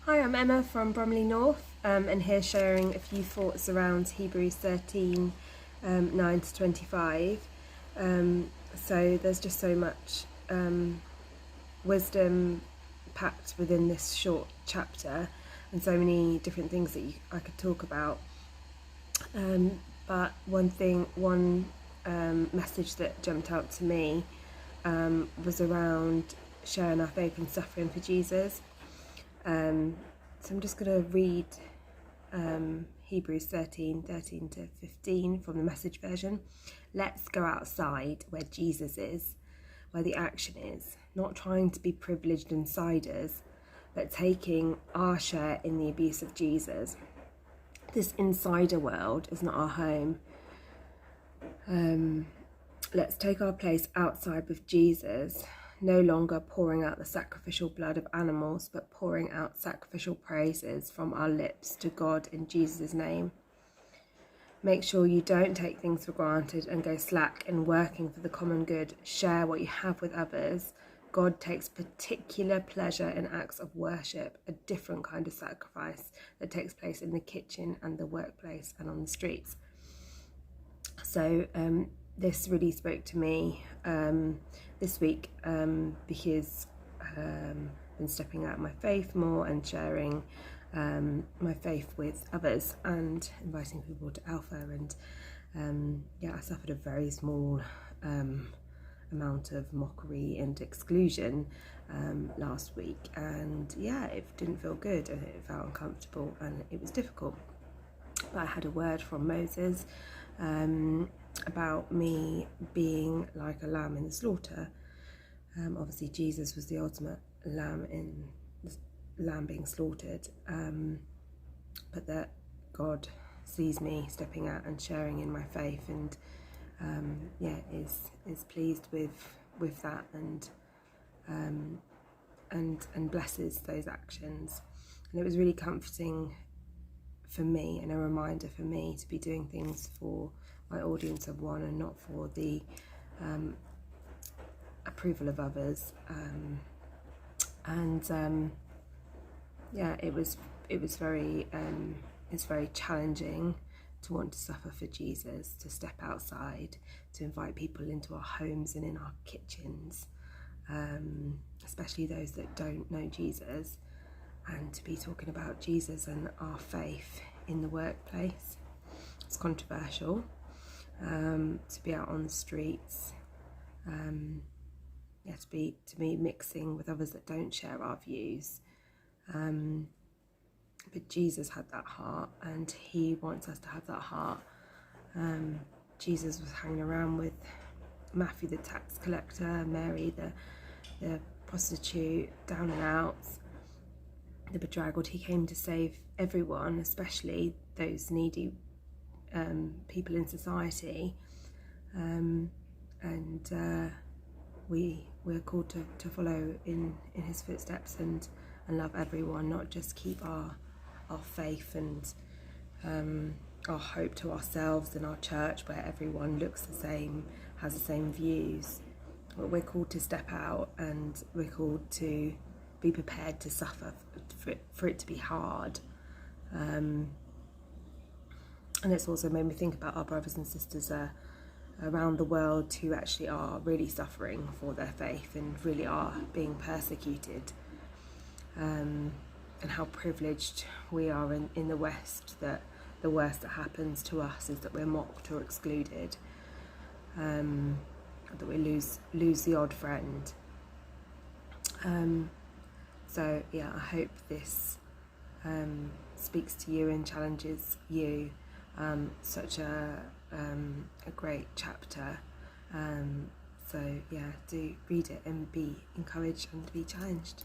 Hi, I'm Emma from Bromley North, and here sharing a few thoughts around Hebrews 13, 9 to 25. So there's just so much wisdom packed within this short chapter, and so many different things that I could talk about. But one message that jumped out to me was around sharing our faith and suffering for Jesus. So I'm just going to read Hebrews 13 to 15 from the Message version. Let's go outside where Jesus is, where the action is, not trying to be privileged insiders, but taking our share in the abuse of Jesus. This insider world is not our home. Let's take our place outside with Jesus, no longer pouring out the sacrificial blood of animals, but pouring out sacrificial praises from our lips to God in Jesus' name. Make sure you don't take things for granted and go slack in working for the common good. Share what you have with others. God takes particular pleasure in acts of worship, a different kind of sacrifice that takes place in the kitchen and the workplace and on the streets. So this really spoke to me this week because I've been stepping out my faith more and sharing my faith with others and inviting people to Alpha. And I suffered a very small amount of mockery and exclusion last week, and it didn't feel good and it felt uncomfortable and it was difficult. But I had a word from Moses about me being like a lamb in the slaughter. Obviously Jesus was the ultimate lamb being slaughtered, but that God sees me stepping out and sharing in my faith, and is pleased with that and blesses those actions. And it was really comforting for me and a reminder for me to be doing things for my audience of one and not for the approval of others. It's very challenging to want to suffer for Jesus, to step outside, to invite people into our homes and in our kitchens, especially those that don't know Jesus, and to be talking about Jesus and our faith in the workplace. It's controversial to be out on the streets, to be mixing with others that don't share our views. But Jesus had that heart, and he wants us to have that heart. Jesus was hanging around with Matthew the tax collector, Mary the prostitute, down and out, the bedraggled. He came to save everyone, especially those needy people in society, and we're called to follow in his footsteps and love everyone, not just keep our faith and our hope to ourselves and our church where everyone looks the same, has the same views. But we're called to step out, and we're called to be prepared to suffer for it to be hard. And it's also made me think about our brothers and sisters around the world who actually are really suffering for their faith and really are being persecuted, and how privileged we are in the West, that the worst that happens to us is that we're mocked or excluded, that we lose the odd friend. I hope this speaks to you and challenges you. Such a great chapter. Do read it and be encouraged and be challenged.